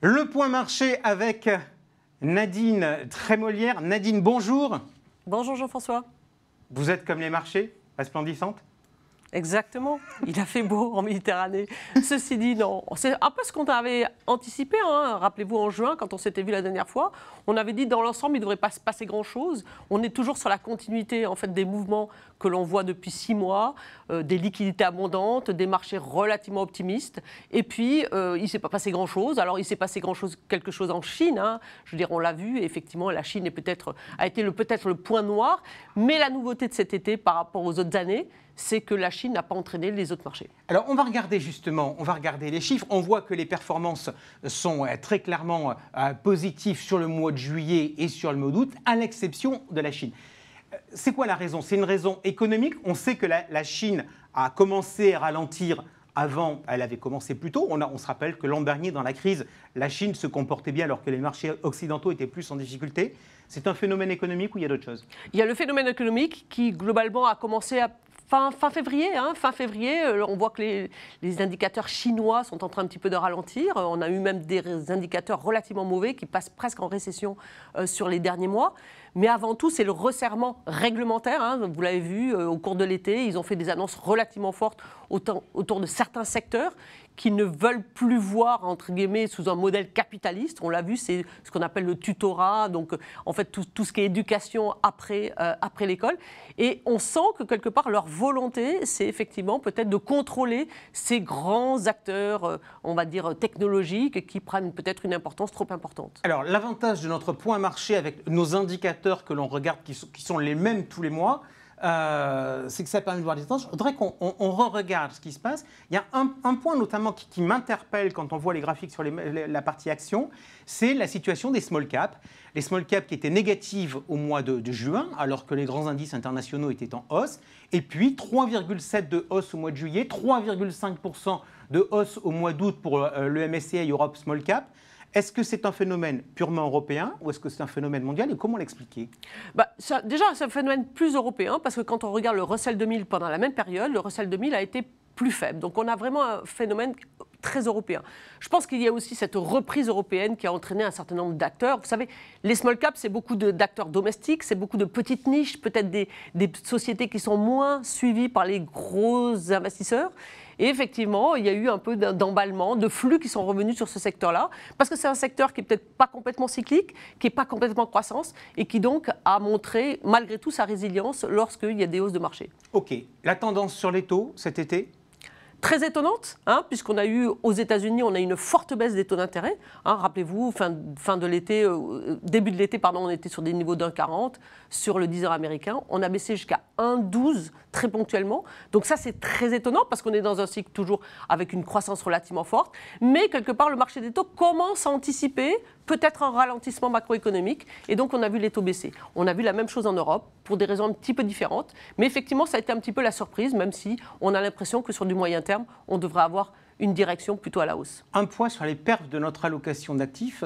Le point marché avec Nadine Trémolière. Nadine, bonjour. Bonjour Jean-François. Vous êtes comme les marchés, resplendissante? Exactement, il a fait beau en Méditerranée. Ceci dit, non, c'est un peu ce qu'on avait anticipé. Hein. Rappelez-vous, en juin, quand on s'était vu la dernière fois, on avait dit dans l'ensemble, il ne devrait pas se passer grand-chose. On est toujours sur la continuité en fait, des mouvements que l'on voit depuis 6 mois, des liquidités abondantes, des marchés relativement optimistes. Et puis, il ne s'est pas passé grand-chose. Alors, il s'est passé quelque chose en Chine. Hein. Je veux dire, on l'a vu, effectivement, la Chine a été peut-être le point noir. Mais la nouveauté de cet été par rapport aux autres années, c'est que la Chine n'a pas entraîné les autres marchés. Alors, on va regarder justement, les chiffres. On voit que les performances sont très clairement positives sur le mois de juillet et sur le mois d'août, à l'exception de la Chine. C'est quoi la raison? C'est une raison économique. On sait que la Chine a commencé à ralentir. Avant, elle avait commencé plus tôt. On se rappelle que l'an dernier, dans la crise, la Chine se comportait bien alors que les marchés occidentaux étaient plus en difficulté. C'est un phénomène économique ou il y a d'autres choses? Il y a le phénomène économique qui, globalement, a commencé à fin février. Hein, fin février, on voit que les indicateurs chinois sont en train un petit peu de ralentir. On a eu même des indicateurs relativement mauvais qui passent presque en récession sur les derniers mois. Mais avant tout, c'est le resserrement réglementaire. Hein. Vous l'avez vu au cours de l'été, ils ont fait des annonces relativement fortes autour de certains secteurs qui ne veulent plus voir, entre guillemets, sous un modèle capitaliste. On l'a vu, c'est ce qu'on appelle le tutorat, donc en fait tout ce qui est éducation après l'école. Et on sent que quelque part, leur volonté, c'est effectivement peut-être de contrôler ces grands acteurs, on va dire, technologiques, qui prennent peut-être une importance trop importante. Alors, l'avantage de notre point marché avec nos indicateurs que l'on regarde, qui sont les mêmes tous les mois, c'est que ça permet de voir des tendances. Je voudrais qu'on re-regarde ce qui se passe. Il y a un point notamment qui m'interpelle quand on voit les graphiques sur la partie action, c'est la situation des small caps. Les small caps qui étaient négatives au mois de juin, alors que les grands indices internationaux étaient en hausse. Et puis 3,7 de hausse au mois de juillet, 3,5% de hausse au mois d'août pour le MSCI Europe Small Cap. Est-ce que c'est un phénomène purement européen ou est-ce que c'est un phénomène mondial et comment l'expliquer? Déjà, c'est un phénomène plus européen parce que quand on regarde le Russell 2000 pendant la même période, le Russell 2000 a été plus faible. Donc on a vraiment un phénomène très européen. Je pense qu'il y a aussi cette reprise européenne qui a entraîné un certain nombre d'acteurs. Vous savez, les small caps, c'est beaucoup d'acteurs domestiques, c'est beaucoup de petites niches, peut-être des sociétés qui sont moins suivies par les gros investisseurs. Et effectivement, il y a eu un peu d'emballement, de flux qui sont revenus sur ce secteur-là, parce que c'est un secteur qui n'est peut-être pas complètement cyclique, qui n'est pas complètement en croissance, et qui donc a montré malgré tout sa résilience lorsqu'il y a des hausses de marché. Ok. La tendance sur les taux cet été? Très étonnante, hein, puisqu'on a eu aux États-Unis, on a eu une forte baisse des taux d'intérêt. Hein, rappelez-vous, fin de l'été, début de l'été, pardon, on était sur des niveaux d'1,40 sur le 10 ans américain. On a baissé jusqu'à 1,12 très ponctuellement. Donc ça, c'est très étonnant parce qu'on est dans un cycle toujours avec une croissance relativement forte. Mais quelque part, le marché des taux commence à anticiper peut-être un ralentissement macroéconomique. Et donc, on a vu les taux baisser. On a vu la même chose en Europe pour des raisons un petit peu différentes. Mais effectivement, ça a été un petit peu la surprise, même si on a l'impression que sur du moyen terme, on devrait avoir une direction plutôt à la hausse. Un point sur les perfs de notre allocation d'actifs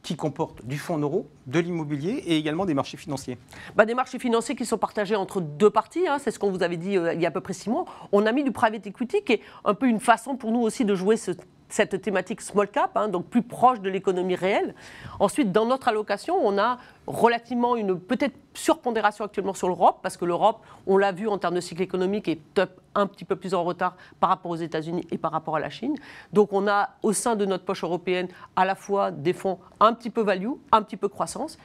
qui comporte du fonds en euros, de l'immobilier et également des marchés financiers. Des marchés financiers qui sont partagés entre deux parties, hein, c'est ce qu'on vous avait dit il y a à peu près 6 mois. On a mis du private equity qui est un peu une façon pour nous aussi de jouer cette thématique small cap, hein, donc plus proche de l'économie réelle. Ensuite, dans notre allocation, on a relativement une peut-être surpondération actuellement sur l'Europe, parce que l'Europe, on l'a vu en termes de cycle économique, est un petit peu plus en retard par rapport aux États-Unis et par rapport à la Chine. Donc on a au sein de notre poche européenne à la fois des fonds un petit peu value, un petit peu croissance,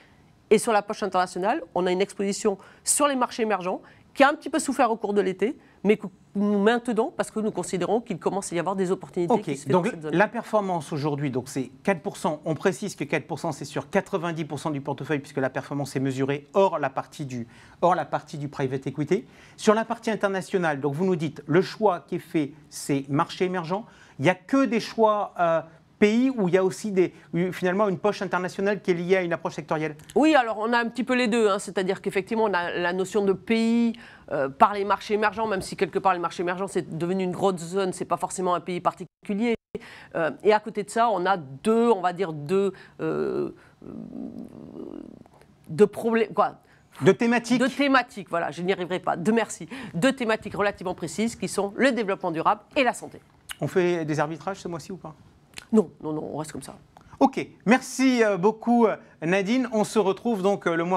et sur la poche internationale, on a une exposition sur les marchés émergents qui a un petit peu souffert au cours de l'été, mais que nous maintenons parce que nous considérons qu'il commence à y avoir des opportunités qui se font dans cette zone. La performance aujourd'hui, donc c'est 4%. On précise que 4%, c'est sur 90% du portefeuille puisque la performance est mesurée hors la partie du private equity. Sur la partie internationale, donc vous nous dites, le choix qui est fait, c'est marché émergent. Il n'y a que des choix pays où il y a aussi finalement une poche internationale qui est liée à une approche sectorielle? Oui, alors on a un petit peu les deux, hein, c'est-à-dire qu'effectivement on a la notion de pays par les marchés émergents, même si quelque part les marchés émergents c'est devenu une grosse zone, c'est pas forcément un pays particulier. Et à côté de ça, on a deux problèmes, De thématiques. De thématiques, voilà, je n'y arriverai pas, merci. Deux thématiques relativement précises qui sont le développement durable et la santé. On fait des arbitrages ce mois-ci ou pas? Non, on reste comme ça. Ok, merci beaucoup Nadine. On se retrouve donc le mois